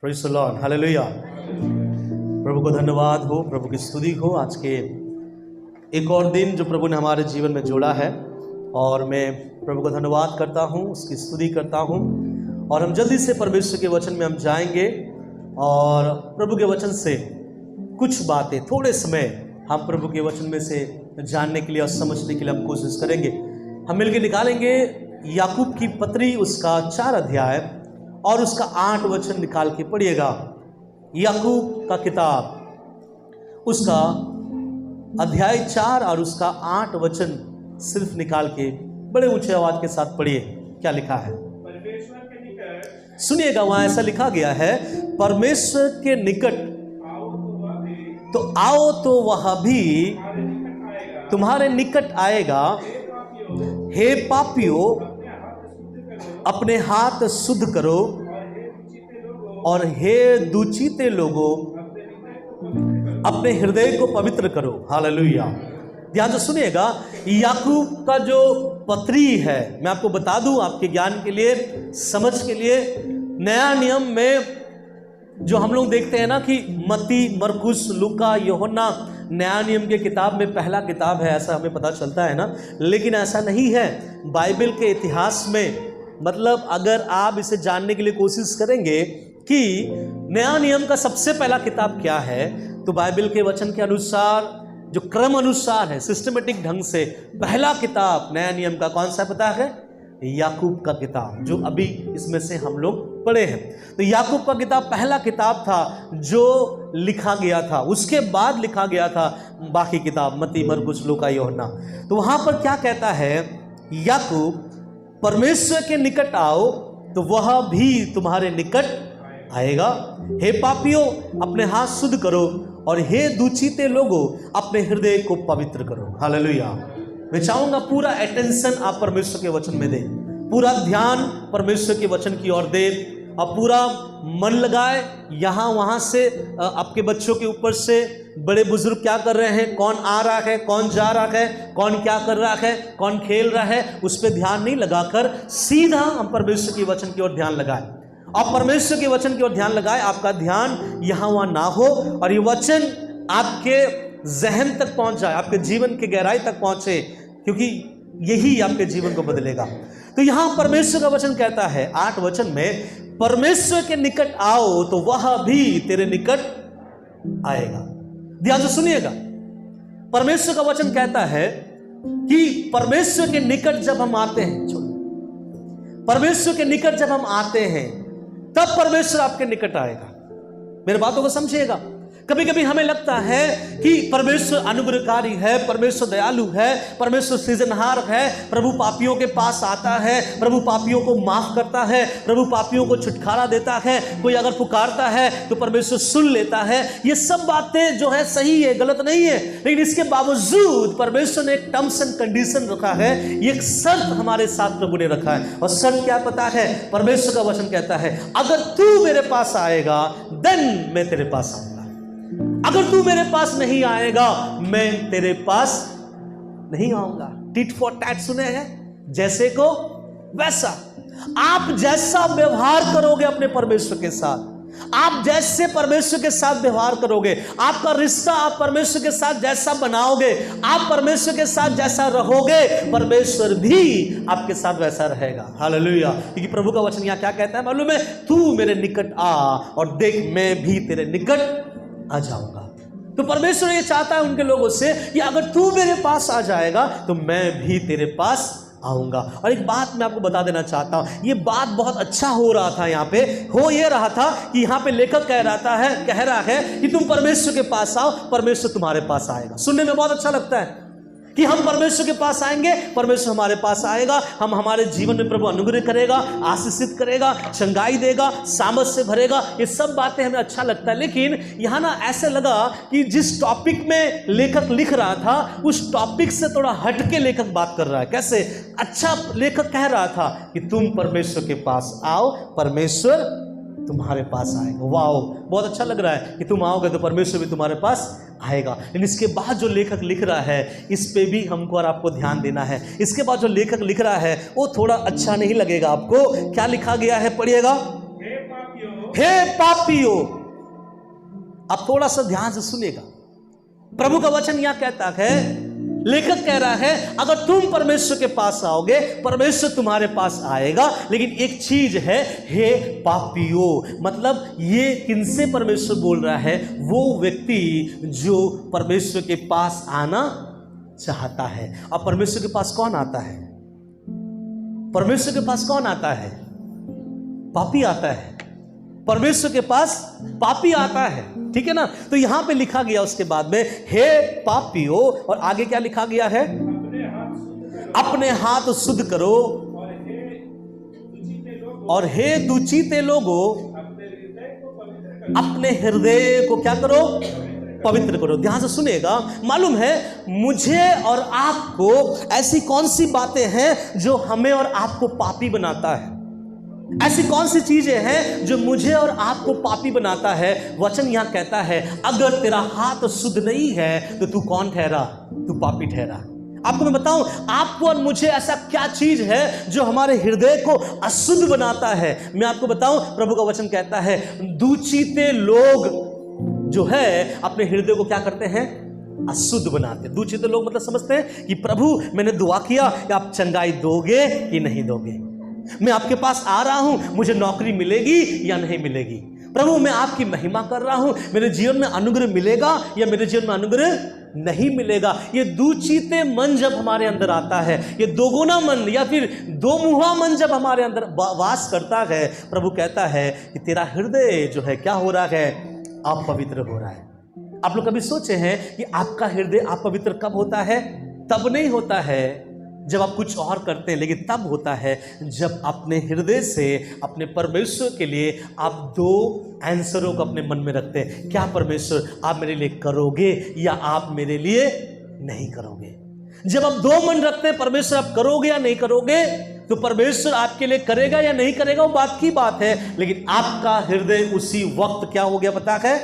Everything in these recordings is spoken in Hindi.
Praise the lord, hallelujah. प्रभु को धन्यवाद हो, प्रभु की स्तुति हो। आज के एक और दिन जो प्रभु ने हमारे जीवन में जोड़ा है, और मैं प्रभु को धन्यवाद करता हूँ, उसकी स्तुति करता हूँ। और हम जल्दी से परमेश्वर के वचन में हम जाएंगे और प्रभु के वचन से कुछ बातें थोड़े समय हम प्रभु के वचन में से जानने के लिए और समझने के लिए हम कोशिश करेंगे। हम मिलकर निकालेंगे याकूब की पत्री, उसका 4 अध्याय और उसका 8 वचन निकाल के पढ़िएगा। याकूब का किताब, उसका अध्याय 4 और उसका 8 वचन सिर्फ निकाल के बड़े ऊंचे आवाज के साथ पढ़िए। क्या लिखा है? परमेश्वर के निकट सुनिएगा, वहां ऐसा लिखा गया है, परमेश्वर के निकट आओ तो वह भी तुम्हारे निकट आएगा। हे पापियों, अपने हाथ शुद्ध करो, और हे दुचीते लोगों, अपने हृदय को पवित्र करो। हालेलुया। ध्यान से सुनिएगा, याकूब का जो पत्री है, मैं आपको बता दूं आपके ज्ञान के लिए, समझ के लिए। नया नियम में जो हम लोग देखते हैं ना कि मत्ती, मरकुस, लूका, यूहन्ना नया नियम के किताब में पहला किताब है, ऐसा हमें पता चलता है ना। लेकिन ऐसा नहीं है। बाइबल के इतिहास में, मतलब अगर आप इसे जानने के लिए कोशिश करेंगे कि नया नियम का सबसे पहला किताब क्या है, तो बाइबल के वचन के अनुसार, जो क्रम अनुसार है, सिस्टमेटिक ढंग से पहला किताब नया नियम का कौन सा पता है? याकूब का किताब, जो अभी इसमें से हम लोग पढ़े हैं। तो याकूब का किताब पहला किताब था जो लिखा गया था। उसके बाद लिखा गया था बाकी किताब, मत्ती, मरकुस, लूका, यूहन्ना। तो वहां पर क्या कहता है याकूब? परमेश्वर के निकट आओ तो वह भी तुम्हारे निकट आएगा। हे पापियों, अपने हाथ शुद्ध करो, और हे दुचीते लोगों, अपने हृदय को पवित्र करो। हालेलुया। मैं चाहूंगा पूरा अटेंशन आप परमेश्वर के वचन में दें, पूरा ध्यान परमेश्वर के वचन की ओर दें, और पूरा मन लगाए। यहाँ वहाँ से आपके बच्चों के ऊपर से बड़े बुजुर्ग क्या कर रहे हैं, कौन आ रहा है, कौन जा रहा है, कौन क्या कर रहा है, कौन खेल रहा है, उस पर ध्यान नहीं लगाकर सीधा हम परमेश्वर के वचन की ओर ध्यान लगाए। आप परमेश्वर के वचन की ओर ध्यान लगाए, आपका ध्यान यहाँ वहाँ ना हो, और ये वचन आपके जहन तक पहुँच जाए, आपके जीवन के गहराई तक पहुँचे, क्योंकि यही आपके जीवन को बदलेगा। तो यहाँ परमेश्वर का वचन कहता है 8 वचन में, परमेश्वर के निकट आओ तो वह भी तेरे निकट आएगा। ध्यान से सुनिएगा, परमेश्वर का वचन कहता है कि परमेश्वर के निकट जब हम आते हैं, परमेश्वर के निकट जब हम आते हैं, तब परमेश्वर आपके निकट आएगा। मेरे बातों को समझिएगा। कभी कभी हमें लगता है कि परमेश्वर अनुग्रहकारी है, परमेश्वर दयालु है, परमेश्वर सृजनहार है, प्रभु पापियों के पास आता है, प्रभु पापियों को माफ करता है, प्रभु पापियों को छुटकारा देता है, कोई अगर पुकारता है तो परमेश्वर सुन लेता है। ये सब बातें जो है सही है, गलत नहीं है। लेकिन इसके बावजूद परमेश्वर ने एक टर्म्स एंड कंडीशन रखा है, एक शर्त हमारे साथ प्रभु ने रखा है। और शर्त क्या पता है? परमेश्वर का वचन कहता है, अगर तू मेरे पास आएगा देन मैं तेरे पास आऊंगा, अगर तू मेरे पास नहीं आएगा मैं तेरे पास नहीं आऊंगा। टिट फॉर टैट सुने हैं? जैसे को वैसा। आप जैसा व्यवहार करोगे अपने परमेश्वर के साथ, आप जैसे परमेश्वर के साथ व्यवहार करोगे, आपका रिश्ता आप परमेश्वर के साथ जैसा बनाओगे, आप परमेश्वर के साथ जैसा रहोगे, परमेश्वर भी आपके साथ वैसा रहेगा। हालेलुया। क्योंकि प्रभु का वचन यहाँ क्या कहता है मालूम है? तू मेरे निकट आ और देख मैं भी तेरे निकट आ जाऊंगा। तो परमेश्वर ये चाहता है उनके लोगों से कि अगर तू मेरे पास आ जाएगा तो मैं भी तेरे पास आऊंगा। और एक बात मैं आपको बता देना चाहता हूं, ये बात बहुत अच्छा हो रहा था यहाँ पे। हो ये रहा था कि यहाँ पे लेखक कह रहा है कि तुम परमेश्वर के पास आओ, परमेश्वर तुम्हारे पास आएगा। सुनने में बहुत अच्छा लगता है कि हम परमेश्वर के पास आएंगे, परमेश्वर हमारे पास आएगा, हम हमारे जीवन में प्रभु अनुग्रह करेगा, आशीषित करेगा, चंगाई देगा, सामर्थ से भरेगा। ये सब बातें हमें अच्छा लगता है। लेकिन यहाँ ना ऐसे लगा कि जिस टॉपिक में लेखक लिख रहा था, उस टॉपिक से थोड़ा हटके लेखक बात कर रहा है। कैसे? अच्छा, लेखक कह रहा था कि तुम परमेश्वर के पास आओ, परमेश्वर तुम्हारे पास आएगा। वाओ, बहुत अच्छा लग रहा है कि तुम आओगे तो परमेश्वर भी तुम्हारे पास आएगा। लेकिन इसके बाद जो लेखक लिख रहा है, इस पे भी हमको और आपको ध्यान देना है। इसके बाद जो लेखक लिख रहा है वो थोड़ा अच्छा नहीं लगेगा आपको। क्या लिखा गया है? पढ़िएगा। हे पापियों, हे पापियों। अब थोड़ा सा ध्यान से सुनेगा, प्रभु का वचन यहां कहता है, लेखक कह रहा है अगर तुम परमेश्वर के पास आओगे, परमेश्वर तुम्हारे पास आएगा, लेकिन एक चीज है, हे पापियों। मतलब ये किनसे परमेश्वर बोल रहा है? वो व्यक्ति जो परमेश्वर के पास आना चाहता है। अब परमेश्वर के पास कौन आता है? परमेश्वर के पास कौन आता है? पापी आता है। परमेश्वर के पास पापी आता है, ठीक है ना? तो यहां पे लिखा गया उसके बाद में, हे पापियों, और आगे क्या लिखा गया है? अपने हाथ शुद्ध करो, और हे दुचीते लोगों, अपने हृदय को क्या करो? पवित्र करो। ध्यान से सुनिएगा, मालूम है मुझे और आपको ऐसी कौन सी बातें हैं जो हमें और आपको पापी बनाता है? ऐसी कौन सी चीजें हैं जो मुझे और आपको पापी बनाता है? वचन यहां कहता है, अगर तेरा हाथ शुद्ध नहीं है तो तू कौन ठहरा? तू पापी ठहरा। आपको मैं बताऊं, आपको और मुझे ऐसा क्या चीज है जो हमारे हृदय को अशुद्ध बनाता है? मैं आपको बताऊं, प्रभु का वचन कहता है, दूषिते लोग जो है अपने हृदय को क्या करते हैं? अशुद्ध बनाते। दूषित लोग मतलब समझते हैं कि प्रभु मैंने दुआ किया कि आप चंगाई दोगे कि नहीं दोगे, मैं आपके पास आ रहा हूं, मुझे नौकरी मिलेगी या नहीं मिलेगी, प्रभु मैं आपकी महिमा कर रहा हूं, मेरे जीवन में अनुग्रह मिलेगा या मेरे जीवन में अनुग्रह नहीं मिलेगा। ये दूषिते मन जब हमारे अंदर आता है, ये दोगुना मन या फिर दो मुहा मन जब हमारे अंदर वास करता है, प्रभु कहता है कि तेरा हृदय जो है क्या हो रहा है? अपवित्र हो रहा है। आप लोग कभी सोचे हैं कि आपका हृदय अपवित्र कब होता है? तब नहीं होता है जब आप कुछ और करते हैं, लेकिन तब होता है जब अपने हृदय से अपने परमेश्वर के लिए आप दो आंसरों को अपने मन में रखते हैं। क्या परमेश्वर आप मेरे लिए करोगे या आप मेरे लिए नहीं करोगे? जब आप दो मन रखते हैं, परमेश्वर आप करोगे या नहीं करोगे, तो परमेश्वर आपके लिए करेगा या नहीं करेगा वो बात की बात है, लेकिन आपका हृदय उसी वक्त क्या हो गया पता है?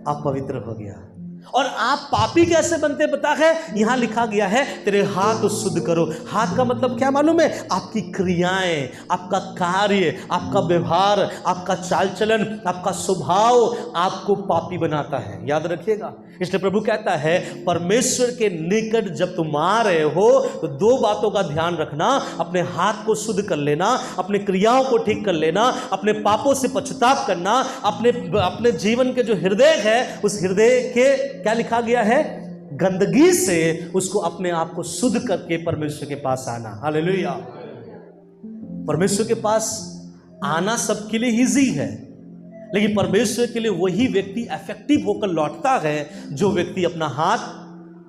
अपवित्र हो गया। और आप पापी कैसे बनते पता है? यहां लिखा गया है, तेरे हाथ शुद्ध करो। हाथ का मतलब क्या मालूम है? आपकी क्रियाएं, आपका कार्य, आपका व्यवहार, आपका चाल चलन, आपका स्वभाव आपको पापी बनाता है। याद रखिएगा। इसलिए प्रभु कहता है, परमेश्वर के निकट जब तुम आ रहे हो तो दो बातों का ध्यान रखना, अपने हाथ को शुद्ध कर लेना, अपने क्रियाओं को ठीक कर लेना, अपने पापों से पश्चाताप करना, अपने जीवन के जो हृदय है उस हृदय के क्या लिखा गया है? गंदगी से उसको अपने आप को शुद्ध करके परमेश्वर के पास आना। हालेलुया। परमेश्वर के पास आना सबके लिए इजी है, लेकिन परमेश्वर के लिए वही व्यक्ति इफेक्टिव होकर लौटता है जो व्यक्ति अपना हाथ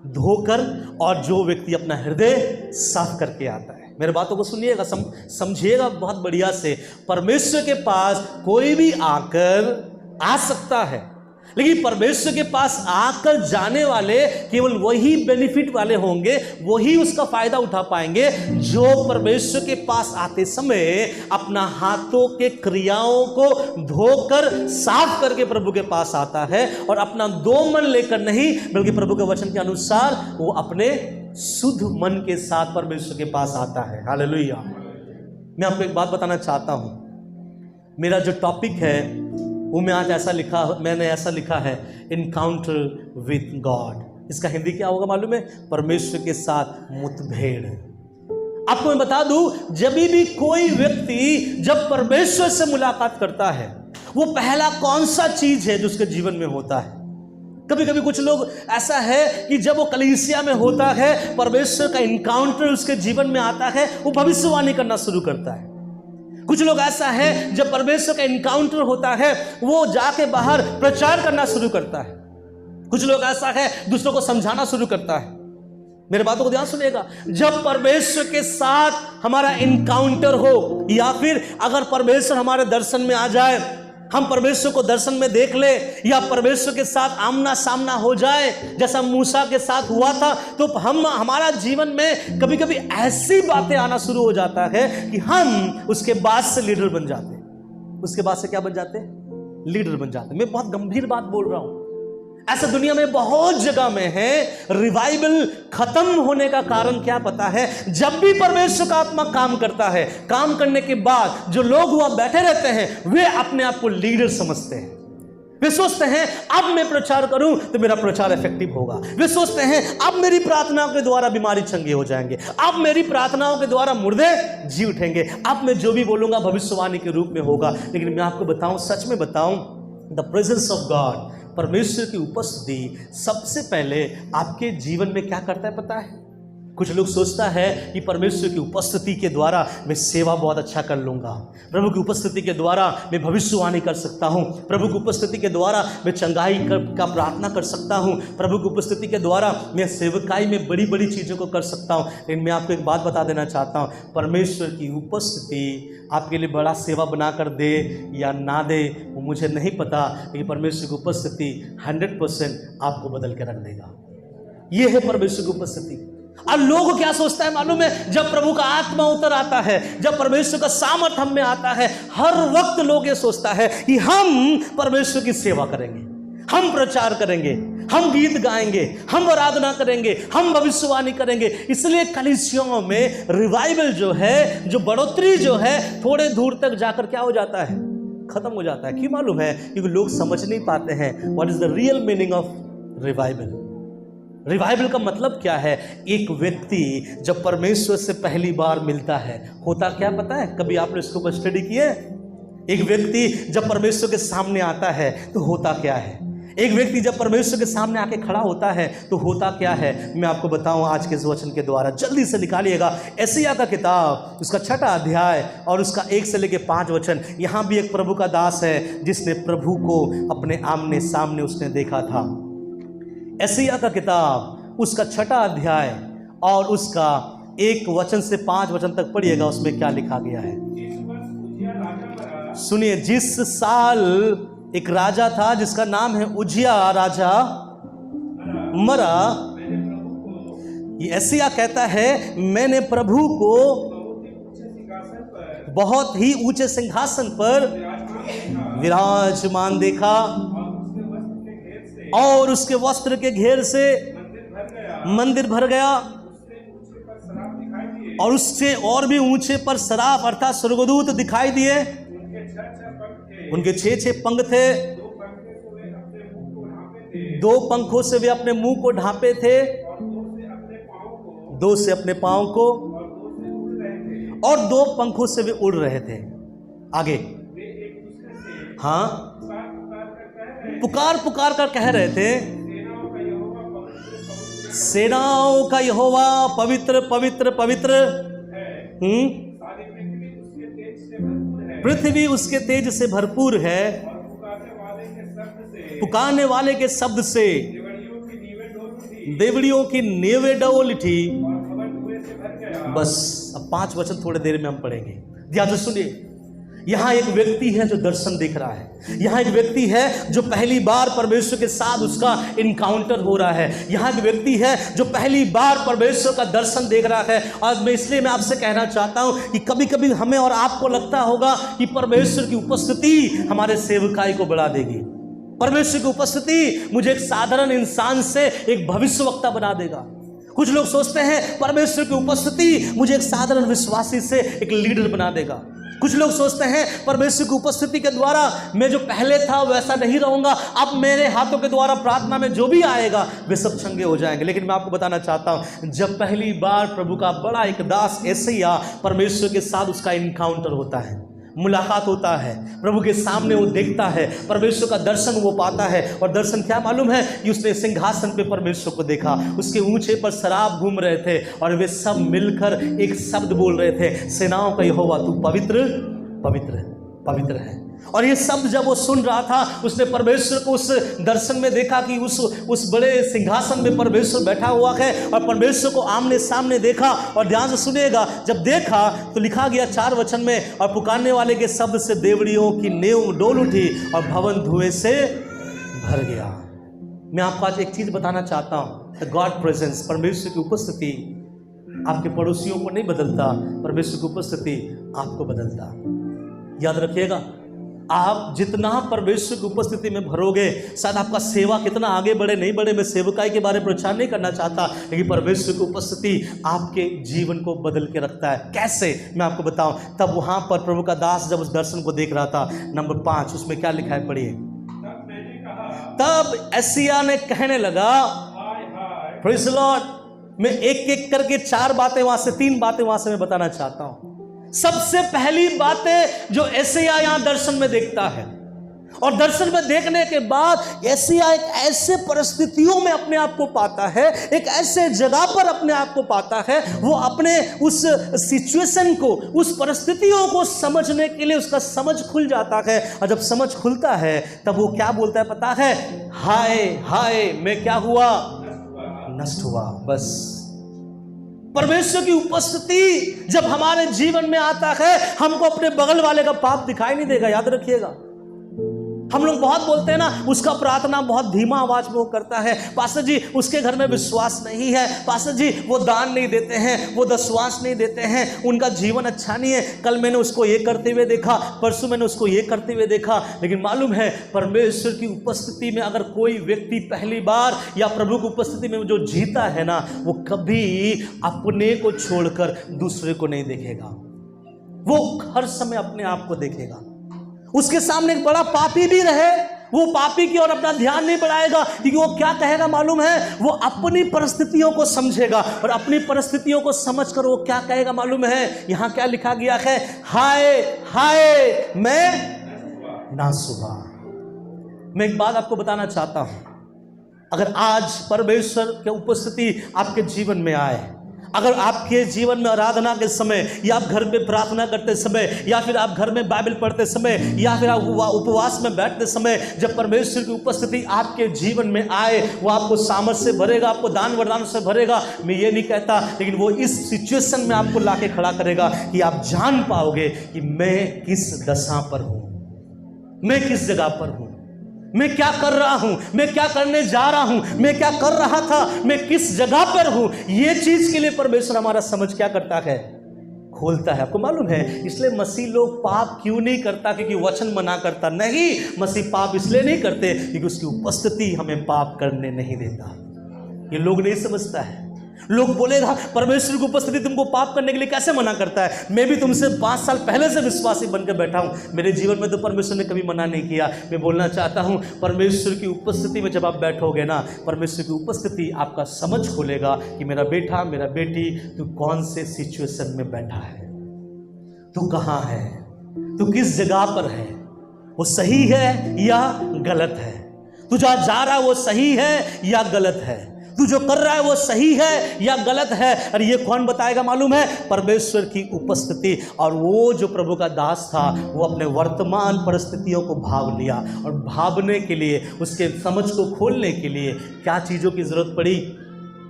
धोकर और जो व्यक्ति अपना हृदय साफ करके आता है। मेरे बातों को सुनिएगा, समझिएगा बहुत बढ़िया से। परमेश्वर के पास कोई भी आकर आ सकता है, लेकिन परमेश्वर के पास आकर जाने वाले केवल वही बेनिफिट वाले होंगे, वही उसका फायदा उठा पाएंगे जो परमेश्वर के पास आते समय अपना हाथों के क्रियाओं को धोकर साफ करके प्रभु के पास आता है, और अपना दो मन लेकर नहीं बल्कि प्रभु के वचन के अनुसार वो अपने शुद्ध मन के साथ परमेश्वर के पास आता है। हालेलुया। मैं आपको एक बात बताना चाहता हूं। मेरा जो टॉपिक है वो मैंने ऐसा लिखा है, इनकाउंटर विथ गॉड। इसका हिंदी क्या होगा मालूम है? परमेश्वर के साथ मुठभेड़। आपको मैं बता दूं, जब भी कोई व्यक्ति जब परमेश्वर से मुलाकात करता है, वो पहला कौन सा चीज है जो उसके जीवन में होता है? कभी कभी कुछ लोग ऐसा है कि जब वो कलीसिया में होता है, परमेश्वर का इनकाउंटर उसके जीवन में आता है, वो भविष्यवाणी करना शुरू करता है। कुछ लोग ऐसा है जब परमेश्वर का इनकाउंटर होता है, वो जाके बाहर प्रचार करना शुरू करता है। कुछ लोग ऐसा है दूसरों को समझाना शुरू करता है। मेरे बातों को ध्यान सुनिएगा। जब परमेश्वर के साथ हमारा इनकाउंटर हो, या फिर अगर परमेश्वर हमारे दर्शन में आ जाए, हम परमेश्वर को दर्शन में देख ले, या परमेश्वर के साथ आमना सामना हो जाए जैसा मूसा के साथ हुआ था, तो हमारा जीवन में कभी कभी ऐसी बातें आना शुरू हो जाता है कि हम उसके बाद से लीडर बन जाते। उसके बाद से क्या बन जाते? लीडर बन जाते। मैं बहुत गंभीर बात बोल रहा हूं। ऐसा दुनिया में बहुत जगह में है। रिवाइवल खत्म होने का कारण क्या पता है? जब भी परमेश्वर का आत्मा काम करता है, काम करने के बाद जो लोग वहां बैठे रहते हैं वे अपने आप को लीडर समझते हैं। वे सोचते हैं अब मैं प्रचार करूं तो मेरा प्रचार इफेक्टिव होगा। वे सोचते हैं अब मेरी प्रार्थनाओं के द्वारा बीमारी चंगे हो जाएंगे, अब मेरी प्रार्थनाओं के द्वारा मुर्दे जी उठेंगे, अब मैं जो भी बोलूंगा भविष्यवाणी के रूप में होगा। लेकिन मैं आपको बताऊं, सच में बताऊं, द प्रेजेंस ऑफ गॉड, परमेश्वर की उपस्थिति सबसे पहले आपके जीवन में क्या करता है पता है? कुछ लोग सोचता है कि परमेश्वर की उपस्थिति के द्वारा मैं सेवा बहुत अच्छा कर लूँगा, प्रभु की उपस्थिति के द्वारा मैं भविष्यवाणी कर सकता हूँ, प्रभु की उपस्थिति के द्वारा मैं चंगाई का प्रार्थना कर सकता हूँ, प्रभु की उपस्थिति के द्वारा मैं सेवकाई में बड़ी बड़ी चीज़ों को कर सकता हूँ। लेकिन मैं आपको एक बात बता देना चाहता हूँ, परमेश्वर की उपस्थिति आपके लिए बड़ा सेवा बना कर दे या ना दे वो मुझे नहीं पता, लेकिन परमेश्वर की उपस्थिति 100% आपको बदल के रख देगा। ये है परमेश्वर की उपस्थिति। और लोग क्या सोचता है मालूम है? जब प्रभु का आत्मा उतर आता है, जब परमेश्वर का सामर्थ हम में आता है, हर वक्त लोग ये सोचता है कि हम परमेश्वर की सेवा करेंगे, हम प्रचार करेंगे, हम गीत गाएंगे, हम आराधना करेंगे, हम भविष्यवाणी करेंगे। इसलिए कलीसियाओं में रिवाइवल जो है, जो बढ़ोतरी जो है, थोड़े दूर तक जाकर क्या हो जाता है? खत्म हो जाता है। क्यों मालूम है? क्योंकि लोग समझ नहीं पाते हैं what is the real meaning of revival. Revival का मतलब क्या है? एक व्यक्ति जब परमेश्वर से पहली बार मिलता है, होता क्या पता है? कभी आपने इसके ऊपर स्टडी किया है? एक व्यक्ति जब परमेश्वर के सामने आता है तो होता क्या है? एक व्यक्ति जब परमेश्वर के सामने आके खड़ा होता है तो होता क्या है? मैं आपको बताऊं आज के इस वचन के द्वारा। जल्दी से निकालिएगा यशायाह का किताब, उसका 6वां अध्याय और उसका 1 से लेकर 5 वचन। यहाँ भी एक प्रभु का दास है जिसने प्रभु को अपने आमने सामने उसने देखा था। यशायाह का किताब उसका 6वां अध्याय और उसका 1 वचन से 5 वचन तक पढ़िएगा। उसमें क्या लिखा गया है सुनिए। जिस साल एक राजा था जिसका नाम है उजिया राजा मरा, यशायाह कहता है मैंने प्रभु को बहुत ही ऊंचे सिंहासन पर विराजमान देखा और उसके वस्त्र के घेर से मंदिर भर गया और उससे और भी ऊंचे पर सराफ अर्थात स्वर्गदूत दिखाई दिए। उनके 6 पंख थे, 2 पंखों से वे अपने मुंह को ढांपे थे, 2 से अपने पांव को, और 2 पंखों से वे उड़ रहे थे। आगे हाँ, पुकार पुकार कर कह रहे थे, सेनाओं का यहोवा पवित्र पवित्र पवित्र, पृथ्वी उसके तेज से भरपूर है, पुकारने वाले के शब्द से देवड़ियों की नींवें डोल उठी। बस अब 5 वचन थोड़ी देर में हम पढ़ेंगे। ध्यान से सुनिए। यहाँ एक व्यक्ति है जो दर्शन देख रहा है। यहाँ एक व्यक्ति है जो पहली बार परमेश्वर के साथ उसका इनकाउंटर हो रहा है। यहाँ एक व्यक्ति है जो पहली बार परमेश्वर का दर्शन देख रहा है। और मैं आपसे कहना चाहता हूँ कि कभी कभी हमें और आपको लगता होगा कि परमेश्वर की उपस्थिति हमारे सेवकाई को बढ़ा देगी, परमेश्वर की उपस्थिति मुझे एक साधारण इंसान से एक भविष्यवक्ता बना देगा। कुछ लोग सोचते हैं परमेश्वर की उपस्थिति मुझे एक साधारण विश्वासी से एक लीडर बना देगा। कुछ लोग सोचते हैं परमेश्वर की उपस्थिति के द्वारा मैं जो पहले था वैसा नहीं रहूंगा, अब मेरे हाथों के द्वारा प्रार्थना में जो भी आएगा वे सब चंगे हो जाएंगे। लेकिन मैं आपको बताना चाहता हूं, जब पहली बार प्रभु का बड़ा एक दास यशायाह परमेश्वर के साथ उसका इनकाउंटर होता है, मुलाकात होता है, प्रभु के सामने वो देखता है, परमेश्वर का दर्शन वो पाता है। और दर्शन क्या मालूम है कि उसने सिंहासन पे परमेश्वर को देखा, उसके ऊंचे पर सराफ घूम रहे थे और वे सब मिलकर एक शब्द बोल रहे थे, सेनाओं का यहोवा तू पवित्र पवित्र पवित्र है। और ये शब्द जब वो सुन रहा था, उसने परमेश्वर को उस दर्शन में देखा कि उस बड़े सिंहासन में परमेश्वर बैठा हुआ है और परमेश्वर को आमने सामने देखा। और ध्यान से सुनिएगा, जब देखा तो लिखा गया 4 वचन में, और पुकारने वाले के शब्द से देवड़ियों की नींव डोल उठी और भवन धुएं से भर गया। मैं आपको आज एक चीज बताना चाहता हूँ, द गॉड प्रेजेंस, परमेश्वर की उपस्थिति आपके पड़ोसियों को नहीं बदलता, परमेश्वर की उपस्थिति आपको बदलता। याद रखिएगा, आप जितना परमेश्वर की उपस्थिति में भरोगे, शायद आपका सेवा कितना आगे बढ़े नहीं बढ़े, मैं सेवकाई के बारे में प्रचार नहीं करना चाहता, लेकिन परमेश्वर की उपस्थिति आपके जीवन को बदल के रखता है। कैसे, मैं आपको बताऊं। तब वहां पर प्रभु का दास जब उस दर्शन को देख रहा था, नंबर 5 उसमें क्या लिखा है, पढ़िए। तब मैंने कहा, तब एशिया ने कहने लगा, हाय हाय, प्रेज़ द लॉर्ड। मैं एक एक करके 4 बातें वहां से, 3 बातें वहां से मैं बताना चाहता हूं। सबसे पहली बात जो एशिया यहां दर्शन में देखता है, और दर्शन में देखने के बाद एशिया एक ऐसे परिस्थितियों में अपने आप को पाता है, एक ऐसे जगह पर अपने आप को पाता है, वो अपने उस सिचुएशन को, उस परिस्थितियों को समझने के लिए उसका समझ खुल जाता है। और जब समझ खुलता है तब वो क्या बोलता है पता है, हाय हाय मैं क्या हुआ, नष्ट हुआ। बस परमेश्वर की उपस्थिति जब हमारे जीवन में आता है, हमको अपने बगल वाले का पाप दिखाई नहीं देगा। याद रखिएगा, हम लोग बहुत बोलते हैं ना, उसका प्रार्थना बहुत धीमा आवाज में वो करता है, पास्टर जी उसके घर में विश्वास नहीं है, पास्टर जी वो दान नहीं देते हैं, वो दशवांश नहीं देते हैं, उनका जीवन अच्छा नहीं है, कल मैंने उसको ये करते हुए देखा, परसों मैंने उसको ये करते हुए देखा। लेकिन मालूम है, परमेश्वर की उपस्थिति में अगर कोई व्यक्ति पहली बार या प्रभु की उपस्थिति में जो जीता है ना, वो कभी अपने को छोड़कर दूसरे को नहीं देखेगा, वो हर समय अपने आप को देखेगा। उसके सामने एक बड़ा पापी भी रहे, वो पापी की ओर अपना ध्यान नहीं बढ़ाएगा, क्योंकि वो क्या कहेगा मालूम है, वो अपनी परिस्थितियों को समझेगा, और अपनी परिस्थितियों को समझकर वो क्या कहेगा मालूम है, यहां क्या लिखा गया है, हाय हाय मैं नाश हुआ। मैं एक बात आपको बताना चाहता हूं, अगर आज परमेश्वर की उपस्थिति आपके जीवन में आए, अगर आपके जीवन में आराधना के समय, या आप घर में प्रार्थना करते समय, या फिर आप घर में बाइबल पढ़ते समय, या फिर आप उपवास में बैठते समय, जब परमेश्वर की उपस्थिति आपके जीवन में आए, वो आपको सामर्थ से भरेगा, आपको दान वरदान से भरेगा। मैं ये नहीं कहता, लेकिन वो इस सिचुएशन में आपको लाके खड़ा करेगा कि आप जान पाओगे कि मैं किस दशा पर हूं, मैं किस जगह पर हूं, मैं क्या कर रहा हूं, मैं क्या करने जा रहा हूं, मैं क्या कर रहा था, मैं किस जगह पर हूं। ये चीज के लिए परमेश्वर हमारा समझ क्या करता है, खोलता है। आपको मालूम है, इसलिए मसीह लोग पाप क्यों नहीं करता, क्योंकि वचन मना करता नहीं। मसीह पाप इसलिए नहीं करते क्योंकि उसकी उपस्थिति हमें पाप करने नहीं देता। ये लोग नहीं समझता है। लोग बोलेगा परमेश्वर की उपस्थिति तुमको पाप करने के लिए कैसे मना करता है। मैं भी तुमसे 5 साल पहले से विश्वासी बनकर बैठा हूं, मेरे जीवन में तो परमेश्वर ने कभी मना नहीं किया। मैं बोलना चाहता हूं, परमेश्वर की उपस्थिति में जब आप बैठोगे ना, परमेश्वर की उपस्थिति आपका समझ खोलेगा कि मेरा बेटा, मेरा बेटी, तू कौन से सिचुएशन में बैठा है, तू कहाँ है, तू किस जगह पर है, वो सही है या गलत है, तू जहाँ जा रहा है वो सही है या गलत है, तू जो कर रहा है वो सही है या गलत है। और ये कौन बताएगा मालूम है, परमेश्वर की उपस्थिति। और वो जो प्रभु का दास था, वो अपने वर्तमान परिस्थितियों को भाव लिया, और भावने के लिए, उसके समझ को खोलने के लिए क्या चीज़ों की जरूरत पड़ी,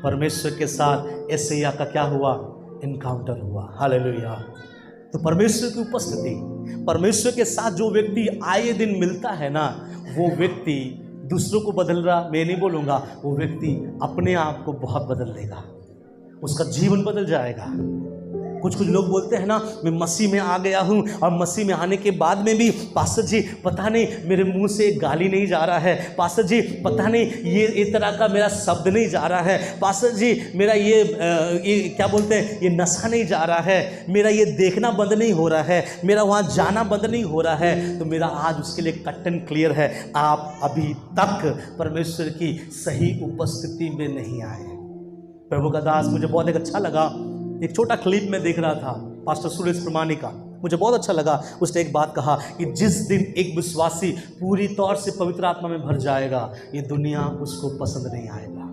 परमेश्वर के साथ एशिया का क्या हुआ, इनकाउंटर हुआ। हालेलुया। तो परमेश्वर की उपस्थिति, परमेश्वर के साथ जो व्यक्ति आए दिन मिलता है ना, वो व्यक्ति दूसरों को बदल रहा मैं नहीं बोलूँगा, वो व्यक्ति अपने आप को बहुत बदल देगा, उसका जीवन बदल जाएगा। कुछ लोग बोलते हैं ना, मैं मसीह में आ गया हूँ, और मसीह में आने के बाद में भी पास्टर जी पता नहीं मेरे मुंह से गाली नहीं जा रहा है, पास्टर जी पता नहीं ये इस तरह का मेरा शब्द नहीं जा रहा है, पास्टर जी मेरा ये क्या बोलते हैं, ये नशा नहीं जा रहा है, मेरा ये देखना बंद नहीं हो रहा है, मेरा वहाँ जाना बंद नहीं हो रहा है। तो मेरा आज उसके लिए कट एंड क्लियर है, आप अभी तक परमेश्वर की सही उपस्थिति में नहीं आए। प्रभु का दास, मुझे बहुत एक अच्छा लगा, एक छोटा क्लिप में देख रहा था पास्टर सुरेश प्रमाणी का, मुझे बहुत अच्छा लगा। उसने एक बात कहा कि जिस दिन एक विश्वासी पूरी तौर से पवित्र आत्मा में भर जाएगा, ये दुनिया उसको पसंद नहीं आएगा।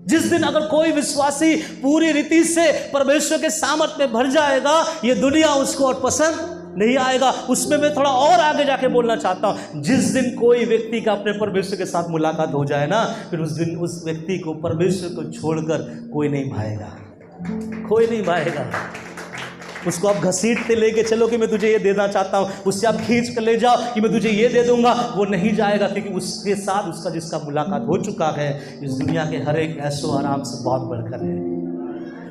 जिस दिन अगर कोई विश्वासी पूरी रीति से परमेश्वर के सामर्थ में भर जाएगा, ये दुनिया उसको और पसंद नहीं आएगा। उसमें मैं थोड़ा और आगे जाके बोलना चाहता हूं, जिस दिन कोई व्यक्ति का अपने परमेश्वर के साथ मुलाकात हो जाए ना, फिर उस दिन उस व्यक्ति को परमेश्वर को छोड़कर कोई नहीं भाएगा, कोई नहीं भाएगा। उसको आप घसीटते लेके चलो कि मैं तुझे ये देना चाहता हूँ, उससे आप खींच कर ले जाओ कि मैं तुझे ये दे दूंगा, वो नहीं जाएगा, क्योंकि उसके साथ उसका जिसका मुलाकात हो चुका है, इस दुनिया के हर एक ऐशो आराम से बहुत बढ़कर है।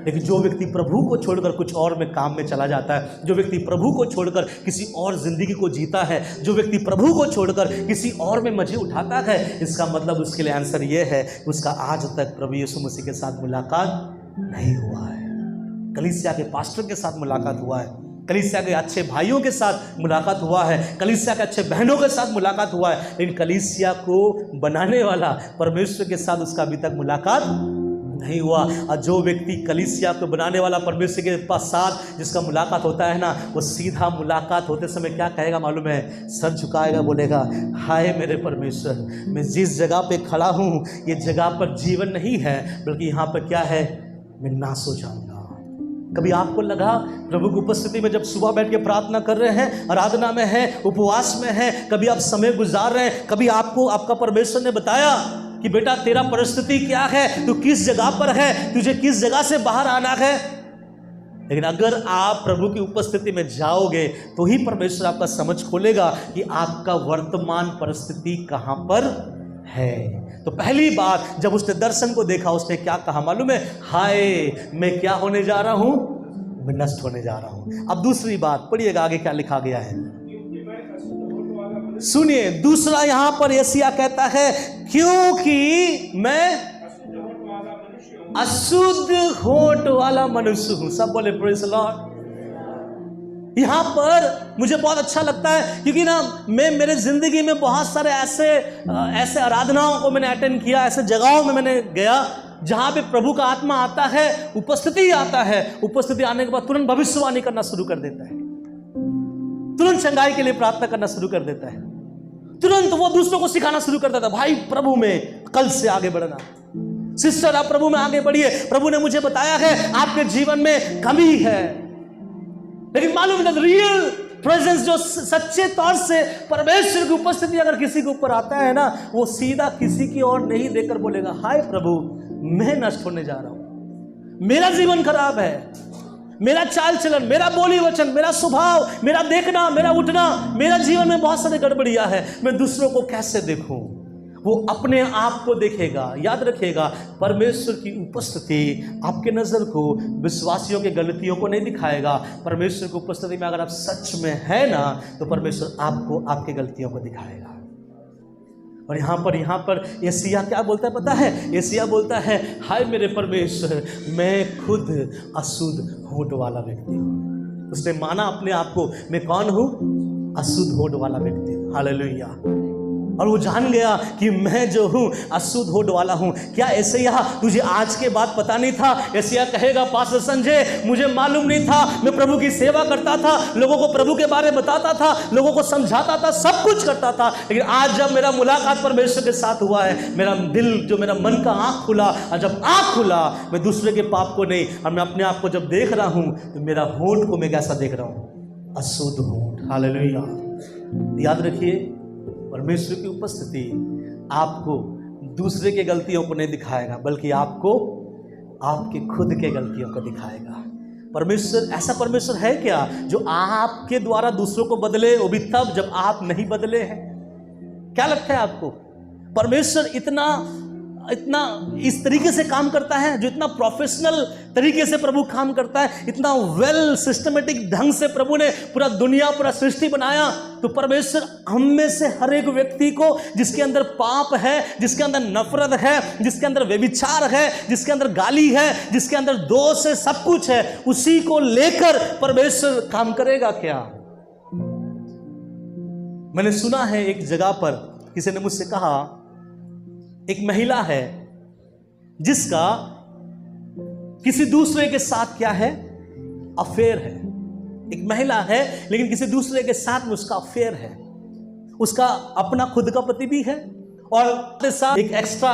लेकिन जो व्यक्ति प्रभु को छोड़कर कुछ और में काम में चला जाता है, जो व्यक्ति प्रभु को छोड़कर किसी और जिंदगी को जीता है, जो व्यक्ति प्रभु को छोड़कर किसी और में मजे उठाता है, इसका मतलब उसके लिए आंसर ये है कि उसका आज तक प्रभु यीशु मसीह के साथ मुलाकात नहीं हुआ है। कलीसिया के पास्टर के साथ मुलाकात हुआ है, कलीसिया के अच्छे भाइयों के साथ मुलाकात हुआ है, कलीसिया के अच्छे बहनों के साथ मुलाकात हुआ है, लेकिन कलीसिया को बनाने वाला परमेश्वर के साथ उसका अभी तक मुलाकात नहीं हुआ। और जो व्यक्ति कलीसिया को बनाने वाला परमेश्वर के साथ जिसका मुलाकात होता है ना, वो सीधा मुलाकात होते समय क्या कहेगा मालूम है? सर झुकाएगा, बोलेगा हाय मेरे परमेश्वर, मैं जिस जगह पे खड़ा हूँ ये जगह पर जीवन नहीं है, बल्कि यहाँ पर क्या है, मैं नाश हो जाऊँगा। कभी आपको लगा प्रभु की उपस्थिति में जब सुबह बैठ के प्रार्थना कर रहे हैं, आराधना में हैं, उपवास में हैं, कभी आप समय गुजार रहे हैं, कभी आपको आपका परमेश्वर ने बताया कि बेटा तेरा परिस्थिति क्या है, तू किस जगह पर है, तुझे किस जगह से बाहर आना है। लेकिन अगर आप प्रभु की उपस्थिति में जाओगे तो ही परमेश्वर आपका समझ खोलेगा कि आपका वर्तमान परिस्थिति कहां पर है। तो पहली बात जब उसने दर्शन को देखा, उसने क्या कहा मालूम है? हाय मैं क्या होने जा रहा हूं, मैं नष्ट होने जा रहा हूं। अब दूसरी बात पढ़िएगा आगे क्या लिखा गया है, सुनिए। दूसरा यहां पर यशायाह कहता है क्योंकि मैं अशुद्ध होंठ वाला मनुष्य हूं। सब बोले प्रेज़ द लॉर्ड। यहां पर मुझे बहुत अच्छा लगता है क्योंकि ना मैं मेरे जिंदगी में बहुत सारे ऐसे आराधनाओं को मैंने अटेंड किया, ऐसे जगहों में मैंने गया जहां पे प्रभु का आत्मा आता है, उपस्थिति आता है, उपस्थिति आने के बाद तुरंत भविष्यवाणी करना शुरू कर देता है, तुरंत चंगाई के लिए प्रार्थना करना शुरू कर देता है, तुरंत वो दूसरों को सिखाना शुरू कर देता है, भाई प्रभु में कल से आगे बढ़ना, सिस्टर आप प्रभु में आगे बढ़िए, प्रभु ने मुझे बताया है आपके जीवन में कमी है। लेकिन मालूम है रियल प्रेजेंस, जो सच्चे तौर से परमेश्वर की उपस्थिति अगर किसी के ऊपर आता है ना, वो सीधा किसी की ओर नहीं देखकर बोलेगा हाय प्रभु मैं नष्ट होने जा रहा हूं, मेरा जीवन खराब है, मेरा चाल चलन, मेरा बोली वचन, मेरा स्वभाव, मेरा देखना, मेरा उठना, मेरा जीवन में बहुत सारे गड़बड़ियां है, मैं दूसरों को कैसे देखूं। वो अपने आप को देखेगा। याद रखिएगा परमेश्वर की उपस्थिति आपके नजर को विश्वासियों के गलतियों को नहीं दिखाएगा। परमेश्वर की उपस्थिति में अगर आप सच में है ना, तो परमेश्वर आपको आपकी गलतियों को दिखाएगा। और यहाँ पर यशायाह क्या बोलता है पता है? यशायाह बोलता है हाय मेरे परमेश्वर मैं खुद अशुद्ध होंठ वाला व्यक्ति हूँ। उसने माना अपने आप को, मैं कौन हूँ? अशुद्ध होंठ वाला व्यक्ति हूँ। हालेलुया। और वो जान गया कि मैं जो हूँ अशुद्ध होंठ वाला हूँ। क्या यशायाह तुझे आज के बाद पता नहीं था? यशायाह कहेगा पास्टर संजय मुझे मालूम नहीं था, मैं प्रभु की सेवा करता था, लोगों को प्रभु के बारे में बताता था, लोगों को समझाता था, सब कुछ करता था, लेकिन आज जब मेरा मुलाकात परमेश्वर के साथ हुआ है, मेरा दिल जो मेरा मन का आँख खुला, और जब आँख खुला मैं दूसरे के पाप को नहीं, और मैं अपने आप को जब देख रहा हूँ तो मेरा होंठ को मैं कैसा देख रहा हूँ? अशुद्ध होंठ। हालेलुया। याद रखिए परमेश्वर की उपस्थिति आपको दूसरे के गलतियों को नहीं दिखाएगा, बल्कि आपको आपके खुद के गलतियों को दिखाएगा। परमेश्वर ऐसा परमेश्वर है क्या जो आपके द्वारा दूसरों को बदले, वो भी तब जब आप नहीं बदले हैं? क्या लगता है आपको परमेश्वर इतना इस तरीके से काम करता है, जो इतना प्रोफेशनल तरीके से प्रभु काम करता है, इतना वेल सिस्टमेटिक ढंग से प्रभु ने पूरा दुनिया पूरा सृष्टि बनाया, तो परमेश्वर हम में से हर एक व्यक्ति को जिसके अंदर पाप है, जिसके अंदर नफरत है, जिसके अंदर व्यभिचार है, जिसके अंदर गाली है, जिसके अंदर दोष है, सब कुछ है, उसी को लेकर परमेश्वर काम करेगा क्या? मैंने सुना है एक जगह पर किसी ने मुझसे कहा, एक महिला है जिसका किसी दूसरे के साथ क्या है? अफेयर है। एक महिला है लेकिन किसी दूसरे के साथ में उसका अफेयर है। उसका अपना खुद का पति भी है और साथ एक एक्स्ट्रा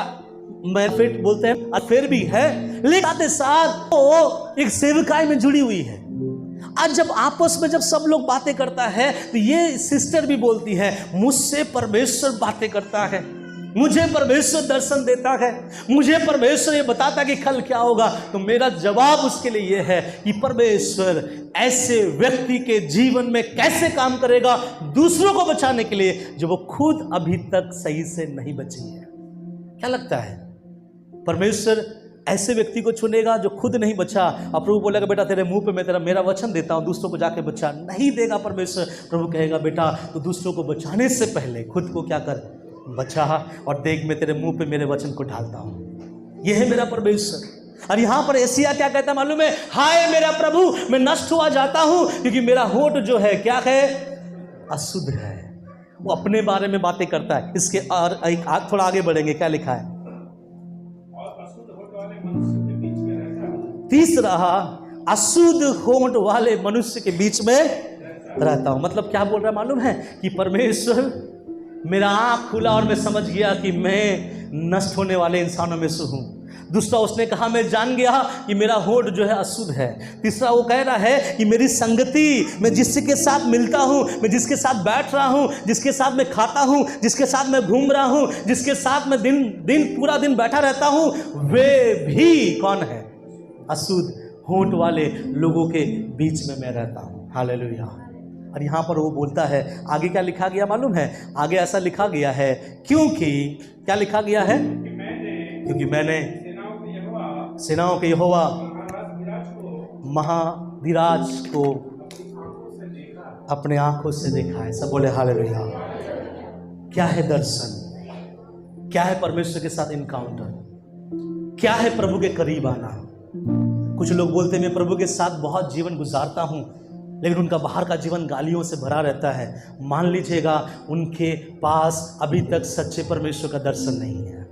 मैरिड बोलते हैं अफेयर भी है, लेकिन साथ वो एक सेवकाई में जुड़ी हुई है। आज जब आपस में जब सब लोग बातें करता है तो ये सिस्टर भी बोलती है मुझसे परमेश्वर बातें करता है, मुझे परमेश्वर दर्शन देता है, मुझे परमेश्वर ये बताता है कि कल क्या होगा। तो मेरा जवाब उसके लिए ये है कि परमेश्वर ऐसे व्यक्ति के जीवन में कैसे काम करेगा दूसरों को बचाने के लिए जो वो खुद अभी तक सही से नहीं बची है। क्या लगता है परमेश्वर ऐसे व्यक्ति को चुनेगा जो खुद नहीं बचा, और प्रभु बोलेगा बेटा तेरे मुंह पे मैं मेरा वचन देता हूँ, दूसरों को जाके बचा। नहीं देगा परमेश्वर, प्रभु कहेगा बेटा तो दूसरों को बचाने से पहले खुद को क्या कर, बचा, और देख मैं तेरे मुंह पे मेरे वचन को ढालता हूँ। यह है मेरा परमेश्वर। और यहाँ पर एशिया क्या कहता है मालूम है, हाय मेरा प्रभु मैं नष्ट हुआ जाता हूँ, क्योंकि मेरा होठ जो है क्या है, अशुद्ध है। वो अपने बारे में बातें करता है। इसके और एक थोड़ा आगे बढ़ेंगे, क्या लिखा है, और अशुद्ध होठ वाले मनुष्य के बीच में रहता हूँ। तीसरा अशुद्ध होठ वाले मनुष्य के बीच में रहता हूं। मतलब क्या बोल रहा है मालूम है, कि परमेश्वर मेरा आँख खुला और मैं समझ गया कि मैं नष्ट होने वाले इंसानों में से हूं। दूसरा उसने कहा मैं जान गया कि मेरा होठ जो है अशुद्ध है। तीसरा वो कह रहा है कि मेरी संगति, मैं जिसके साथ मिलता हूँ, मैं जिसके साथ बैठ रहा हूँ, जिसके साथ मैं खाता हूँ, जिसके साथ मैं घूम रहा हूँ, जिसके साथ मैं दिन पूरा दिन बैठा रहता हूँ, वे भी कौन है, अशुद्ध होठ वाले लोगों के बीच में मैं रहता हूँ। हालेलुया। और यहाँ पर वो बोलता है, आगे क्या लिखा गया मालूम है, आगे ऐसा लिखा गया है, क्योंकि क्या लिखा गया है, क्योंकि मैंने सेनाओं के यहोवा महाधिराज को अपने आंखों से देखा है। सब बोले हालेलुया। क्या है दर्शन, क्या है परमेश्वर के साथ इनकाउंटर, क्या है प्रभु के करीब आना। कुछ लोग बोलते हैं मैं प्रभु के साथ बहुत जीवन गुजारता हूं, लेकिन उनका बाहर का जीवन गालियों से भरा रहता है। मान लीजिएगा उनके पास अभी तक सच्चे परमेश्वर का दर्शन नहीं है।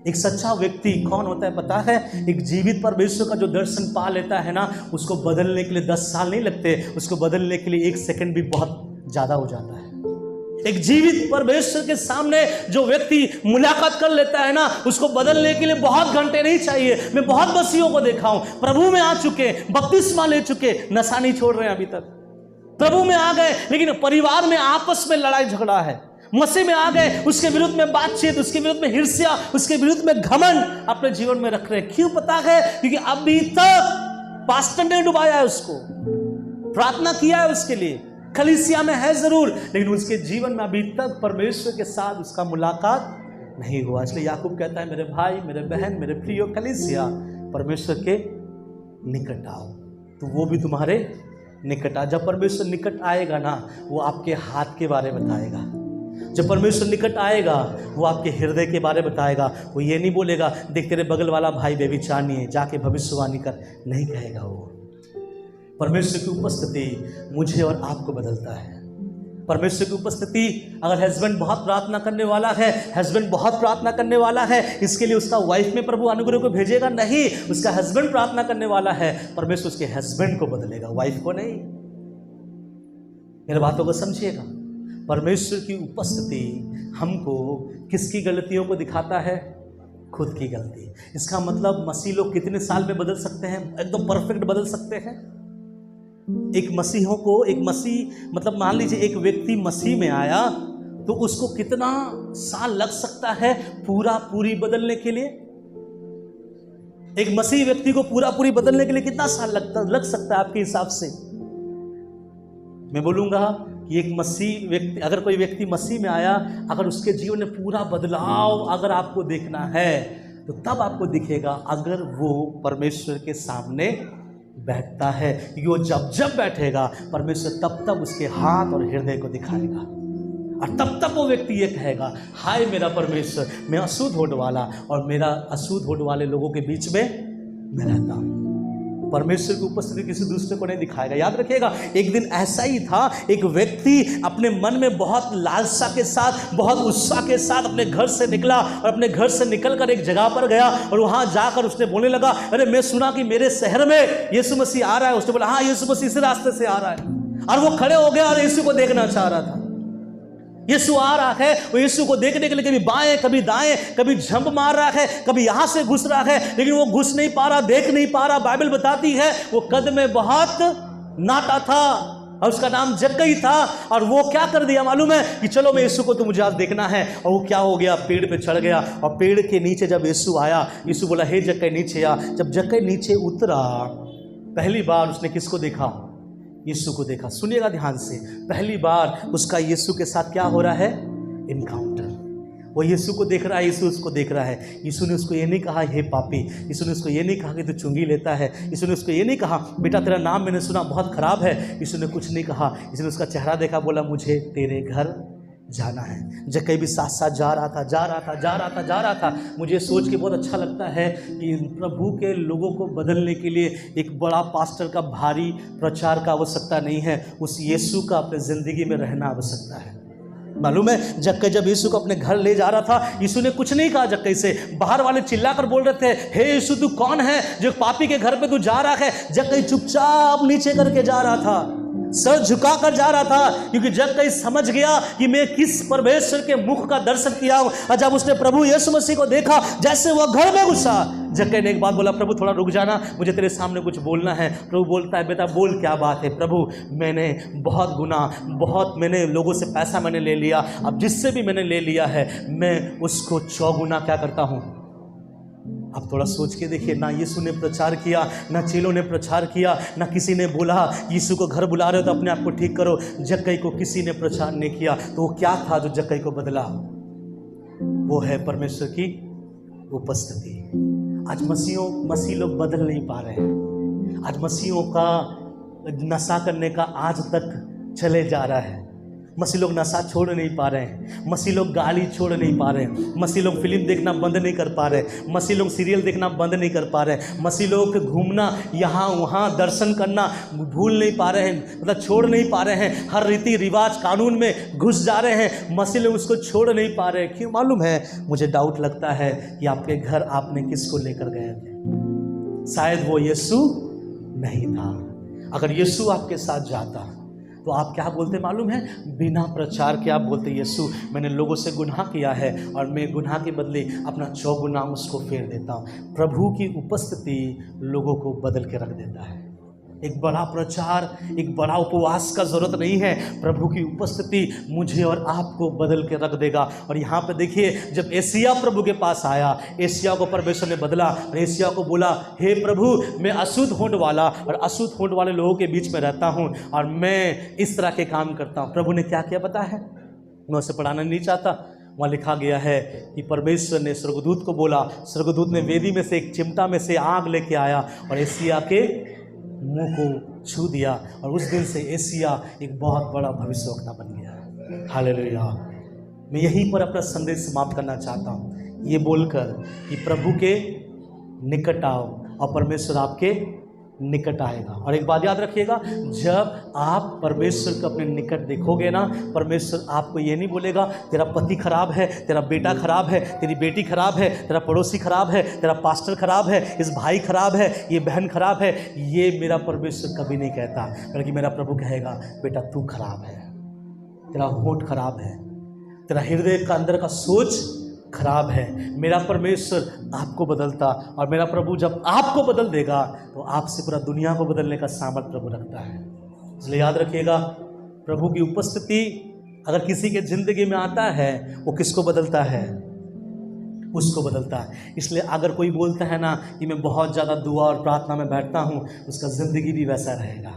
एक सच्चा व्यक्ति कौन होता है पता है, एक जीवित परमेश्वर का जो दर्शन पा लेता है ना, उसको बदलने के लिए 10 साल नहीं लगते, उसको बदलने के लिए 1 सेकंड भी बहुत ज्यादा हो जाता है। एक जीवित परमेश्वर के सामने जो व्यक्ति मुलाकात कर लेता है ना, उसको बदलने के लिए बहुत घंटे नहीं चाहिए। मैं बहुत मसीहों को देखा हूं, प्रभु में आ चुके, बपतिस्मा ले चुके, नशा नहीं छोड़ रहे हैं अभी तक, प्रभु में आ गए, लेकिन परिवार में आपस में लड़ाई झगड़ा है। मसीह में आ गए, उसके विरुद्ध में बातचीत, उसके विरुद्ध में हिर्ष्या, उसके विरुद्ध में घमंड अपने जीवन में रख रहे हैं। क्यों पता है, क्योंकि अभी तक पास्टर ने डुबाया है उसको, प्रार्थना किया है उसके लिए, कलीसिया में है जरूर, लेकिन उसके जीवन में अभी तक परमेश्वर के साथ उसका मुलाकात नहीं हुआ। इसलिए याकूब कहता है मेरे भाई, मेरे बहन, मेरे प्रिय कलीसिया, परमेश्वर के निकट आओ तो वो भी तुम्हारे निकट आ। जब परमेश्वर निकट आएगा ना, वो आपके हाथ के बारे में बताएगा। जब परमेश्वर निकट आएगा, वो आपके हृदय के बारे में बताएगा। वो ये नहीं बोलेगा देख तेरे बगल वाला भाई बेविचारनी है, जाके भविष्यवाणी कर, नहीं कहेगा। वो परमेश्वर की उपस्थिति मुझे और आपको बदलता है। परमेश्वर की उपस्थिति, अगर हस्बैंड बहुत प्रार्थना करने वाला है, हस्बैंड बहुत प्रार्थना करने वाला है, इसके लिए उसका वाइफ में प्रभु अनुग्रह को भेजेगा नहीं। उसका हस्बैंड प्रार्थना करने वाला है, परमेश्वर उसके हस्बैंड को बदलेगा, वाइफ को नहीं। मेरे बातों को समझिएगा। परमेश्वर की उपस्थिति हमको किसकी गलतियों को दिखाता है, खुद की गलती। इसका मतलब मसीह लोग कितने साल में बदल सकते हैं, एकदम परफेक्ट बदल सकते हैं। एक मसीहों को, एक मसीह मतलब मान लीजिए एक व्यक्ति मसीह में आया तो उसको कितना साल लग सकता है पूरी बदलने के लिए। एक मसीह व्यक्ति को पूरी बदलने के लिए कितना साल लग सकता है आपके हिसाब से। मैं बोलूंगा कि एक मसीह व्यक्ति, अगर कोई व्यक्ति मसीह में आया, अगर उसके जीवन में पूरा बदलाव अगर आपको देखना है तो तब आपको दिखेगा अगर वो परमेश्वर के सामने बैठता है। क्योंकि वो जब बैठेगा, परमेश्वर तब उसके हाथ और हृदय को दिखाएगा, और तब वो व्यक्ति ये कहेगा हाय मेरा परमेश्वर, मैं अशुद्ध होठ वाला और मेरा अशुद्ध होठ वाले लोगों के बीच में मैं रहता हूँ। परमेश्वर की उपस्थिति किसी दूसरे को नहीं दिखाएगा। याद रखिएगा, एक दिन ऐसा ही था, एक व्यक्ति अपने मन में बहुत लालसा के साथ, बहुत उत्साह के साथ अपने घर से निकला, और अपने घर से निकलकर एक जगह पर गया, और वहां जाकर उसने बोलने लगा अरे मैं सुना कि मेरे शहर में यीशु मसीह आ रहा है। उसने बोला हाँ यीशु मसीह इसी रास्ते से आ रहा है। और वो खड़े हो गया और यीशु को देखना चाह रहा था। यीशु आ रहा है, वो यीशु को देखने के लिए कभी बाएं कभी दाएं, कभी झंप मार रहा है, कभी यहां से घुस रहा है, लेकिन वो घुस नहीं पा रहा, देख नहीं पा रहा। बाइबल बताती है वो कद में बहुत नाटा था, और उसका नाम जक्कई था। और वो क्या कर दिया मालूम है, कि चलो मैं यीशु को तो मुझे आज देखना है। और वो क्या हो गया, पेड़ पे चढ़ गया, और पेड़ के नीचे जब यीशु आया, यीशु बोला हे जक्कई नीचे आ। जब जक्कई नीचे उतरा, पहली बार उसने किसको देखा, यीशु को देखा। सुनिएगा ध्यान से, पहली बार उसका यीशु के साथ क्या हो रहा है, इनकाउंटर। वो यीशु को देख रहा है, यीशु उसको देख रहा है। यीशु ने उसको ये नहीं कहा हे पापी, यीशु ने उसको ये नहीं कहा कि तू चुंगी लेता है, यीशु ने उसको ये नहीं कहा बेटा तेरा नाम मैंने सुना बहुत खराब है, यीशु ने कुछ नहीं कहा। यीशु ने उसका चेहरा देखा, बोला मुझे तेरे घर जाना है। जक्कई भी साथ साथ जा रहा था। मुझे सोच के बहुत अच्छा लगता है कि प्रभु के लोगों को बदलने के लिए एक बड़ा पास्टर का भारी प्रचार का आवश्यकता नहीं है, उस यीशु का अपने ज़िंदगी में रहना आवश्यकता है। मालूम है जक्कई जब यीशु को अपने घर ले जा रहा था, यीशु ने कुछ नहीं कहा जक्कई से। बाहर वाले चिल्लाकर बोल रहे थे हे यीशु तू कौन है जो पापी के घर पे तू जा रहा है। जक्कई चुपचाप नीचे करके जा रहा था, सर झुका कर जा रहा था, क्योंकि जक्कई समझ गया कि मैं किस परमेश्वर के मुख का दर्शन किया हूं। और जब उसने प्रभु यीशु मसीह को देखा, जैसे वह घर में घुसा, जक्कई ने एक बात बोला, प्रभु थोड़ा रुक जाना, मुझे तेरे सामने कुछ बोलना है। प्रभु बोलता है बेटा बोल क्या बात है। प्रभु मैंने बहुत मैंने लोगों से पैसा मैंने ले लिया, अब जिससे भी मैंने ले लिया है मैं उसको 4 गुना क्या करता हूँ। अब थोड़ा सोच के देखिए, ना यीशु ने प्रचार किया, ना चेलों ने प्रचार किया, ना किसी ने बोला यीशु को घर बुला रहे हो तो अपने आप को ठीक करो। जक्कई को किसी ने प्रचार नहीं किया, तो वो क्या था जो जक्कई को बदला? वो है परमेश्वर की उपस्थिति। आज मसीह लोग बदल नहीं पा रहे हैं। आज मसीहों का नशा करने का आज तक चले जा रहा है। मसीह लोग नशा छोड़ नहीं पा रहे हैं, मसीह लोग गाली छोड़ नहीं पा रहे हैं, मसीह लोग फिल्म देखना बंद नहीं कर पा रहे, मसीह लोग सीरियल देखना बंद नहीं कर पा रहे, मसीह लोग घूमना यहाँ वहाँ दर्शन करना भूल नहीं पा रहे हैं, मतलब छोड़ नहीं पा रहे हैं। हर रीति रिवाज कानून में घुस जा रहे हैं, मसीह लोग उसको छोड़ नहीं पा रहे। क्यों मालूम है? मुझे डाउट लगता है कि आपके घर आपने किसको लेकर गए थे। शायद वो यीशु नहीं था। अगर यीशु आपके साथ जाता तो आप क्या बोलते मालूम है? बिना प्रचार के आप बोलते यीशु मैंने लोगों से गुनाह किया है और मैं गुनाह के बदले अपना 4 गुना उसको फेर देता हूँ। प्रभु की उपस्थिति लोगों को बदल के रख देता है। एक बड़ा प्रचार, एक बड़ा उपवास का ज़रूरत नहीं है। प्रभु की उपस्थिति मुझे और आपको बदल के रख देगा। और यहाँ पे देखिए, जब एशिया प्रभु के पास आया, एशिया को परमेश्वर ने बदला और एशिया को बोला हे प्रभु मैं अशुद्ध होंठ वाला और अशुद्ध होंठ वाले लोगों के बीच में रहता हूँ और मैं इस तरह के काम करता हूँ। प्रभु ने क्या किया पता है? मैं उसे पढ़ाना नहीं चाहता। वहाँ लिखा गया है कि परमेश्वर ने स्वर्गदूत को बोला, स्वर्गदूत ने वेदी में से एक चिमटा में से आग लेके आया और एशिया के मुंह को छू दिया और उस दिन से एशिया एक बहुत बड़ा भविष्यवक्ता बन गया। हालेलुया। मैं यहीं पर अपना संदेश समाप्त करना चाहता हूँ, ये बोलकर कि प्रभु के निकट आओ और परमेश्वर आपके निकट आएगा। और एक बात याद रखिएगा, जब आप परमेश्वर को अपने निकट देखोगे ना, परमेश्वर आपको ये नहीं बोलेगा तेरा पति खराब है, तेरा बेटा खराब है, तेरी बेटी खराब है, तेरा पड़ोसी खराब है, तेरा पास्टर खराब है, इस भाई खराब है, ये बहन खराब है। ये मेरा परमेश्वर कभी नहीं कहता, बल्कि मेरा प्रभु कहेगा बेटा तू खराब है, तेरा होंठ खराब है, तेरा हृदय का अंदर का सोच खराब है। मेरा परमेश्वर आपको बदलता और मेरा प्रभु जब आपको बदल देगा तो आपसे पूरा दुनिया को बदलने का सामर्थ्य प्रभु रखता है। इसलिए याद रखिएगा, प्रभु की उपस्थिति अगर किसी के जिंदगी में आता है, वो किसको बदलता है? उसको बदलता है। इसलिए अगर कोई बोलता है ना कि मैं बहुत ज़्यादा दुआ और प्रार्थना में बैठता हूँ, उसका ज़िंदगी भी वैसा रहेगा,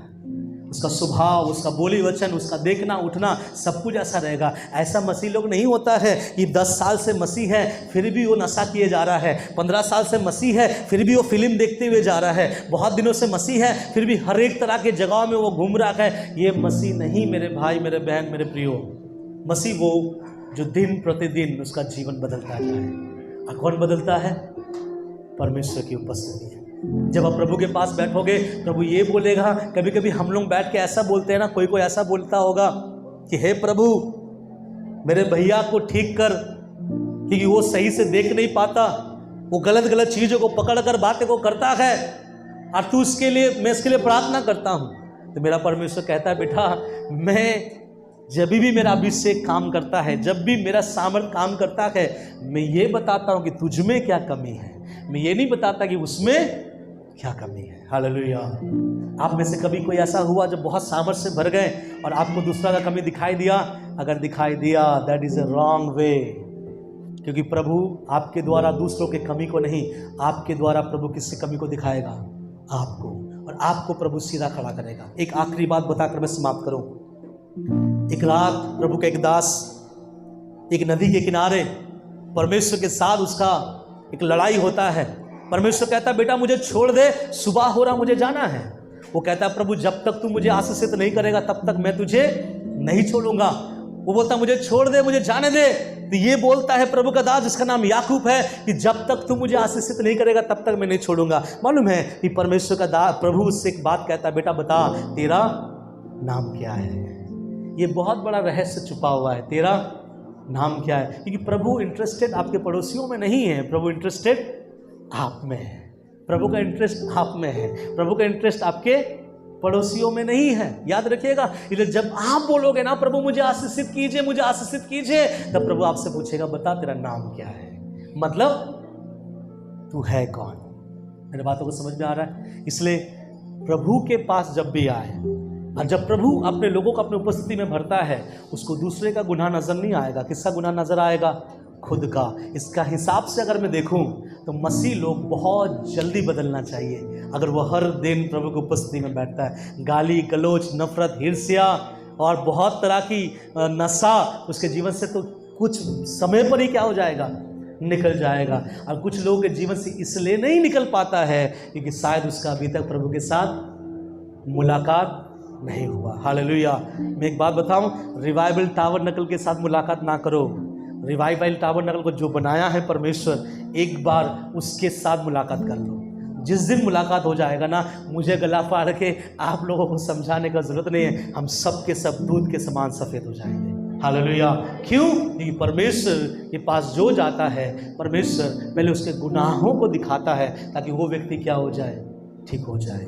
उसका स्वभाव, उसका बोली वचन, उसका देखना उठना सब कुछ ऐसा रहेगा। ऐसा मसीह लोग नहीं होता है कि 10 साल से मसीह है फिर भी वो नशा किए जा रहा है, 15 साल से मसीह है फिर भी वो फिल्म देखते हुए जा रहा है, बहुत दिनों से मसीह है फिर भी हर एक तरह के जगहों में वो घूम रहा है। ये मसीह नहीं मेरे भाई, मेरे बहन, मेरे प्रियो। मसीह वो जो दिन प्रतिदिन उसका जीवन बदलता जाए। और कौन बदलता है? परमेश्वर की उपस्थिति है। जब आप प्रभु के पास बैठोगे, प्रभु ये बोलेगा। कभी कभी हम लोग बैठ के ऐसा बोलते हैं ना, कोई कोई ऐसा बोलता होगा कि हे प्रभु मेरे भैया को ठीक कर, क्योंकि वो सही से देख नहीं पाता, वो गलत गलत चीज़ों को पकड़ कर बातें को करता है और तू उसके लिए, मैं इसके लिए प्रार्थना करता हूँ। तो मेरा परमेश्वर कहता है बेटा, मैं जब भी मेरा अभिषेक काम करता है, जब भी मेरा सामर्थ काम करता है, मैं ये बताता हूँ कि तुझ में क्या कमी है, मैं ये नहीं बताता कि उसमें क्या कमी है। हालेलुया। आप में से कभी कोई ऐसा हुआ जब बहुत सामर्थ्य से भर गए और आपको दूसरा का कमी दिखाई दिया? अगर दिखाई दिया, that is a wrong way, क्योंकि प्रभु आपके द्वारा दूसरों के कमी को नहीं, आपके द्वारा प्रभु किससे कमी को दिखाएगा? आपको। और आपको प्रभु सीधा खड़ा करेगा। एक आखिरी बात बताकर मैं समाप्त करूं। एक रात प्रभु का एक दास एक नदी के किनारे परमेश्वर के साथ उसका एक लड़ाई होता है। परमेश्वर कहता है बेटा मुझे छोड़ दे, सुबह हो रहा मुझे जाना है। वो कहता है प्रभु जब तक तू मुझे आशीषित नहीं करेगा तब तक मैं तुझे नहीं छोड़ूंगा। वो बोलता मुझे छोड़ दे, मुझे जाने दे। तो ये बोलता है प्रभु का दास जिसका नाम याकूब है कि जब तक तू मुझे आशीषित नहीं करेगा तब तक मैं नहीं छोड़ूंगा। मालूम है कि परमेश्वर का दास प्रभु उससे एक बात कहता है, बेटा बता तेरा नाम क्या है। ये बहुत बड़ा रहस्य छुपा हुआ है, तेरा नाम क्या है। क्योंकि प्रभु इंटरेस्टेड आपके पड़ोसियों में नहीं है, प्रभु इंटरेस्टेड आप में है। प्रभु का इंटरेस्ट आप में है, प्रभु का इंटरेस्ट आपके पड़ोसियों में नहीं है। याद रखिएगा, इसलिए जब आप बोलोगे ना प्रभु मुझे आशीषित कीजिए, मुझे आशीषित कीजिए, तब प्रभु आपसे पूछेगा बता तेरा नाम क्या है, मतलब तू है कौन। मेरे बातों को समझ में आ रहा है। इसलिए प्रभु के पास जब भी आए और जब प्रभु अपने लोगों को अपनी उपस्थिति में भरता है, उसको दूसरे का गुनाह नजर नहीं आएगा। किसका गुनाह नजर आएगा? खुद का। इसका हिसाब से अगर मैं देखूं तो मसीह लोग बहुत जल्दी बदलना चाहिए अगर वो हर दिन प्रभु की उपस्थिति में बैठता है। गाली गलोच, नफरत, ईर्ष्या और बहुत तरह की नशा उसके जीवन से तो कुछ समय पर ही क्या हो जाएगा, निकल जाएगा। और कुछ लोगों के जीवन से इसलिए नहीं निकल पाता है क्योंकि शायद उसका अभी तक प्रभु के साथ मुलाकात नहीं हुआ। हालेलुया। मैं एक बात बताऊं, रिवाइवल टाबरनेकल के साथ मुलाकात ना करो। रिवाइवल टाबरनेकल को जो बनाया है परमेश्वर, एक बार उसके साथ मुलाकात कर लो। जिस दिन मुलाकात हो जाएगा ना, मुझे गला फाड़ के आप लोगों को समझाने का जरूरत नहीं है, हम सब के सब दूध के समान सफ़ेद हो जाएंगे। हालेलुया। क्यों? क्योंकि परमेश्वर के पास जो जाता है, परमेश्वर पहले उसके गुनाहों को दिखाता है ताकि वो व्यक्ति क्या हो जाए, ठीक हो जाए।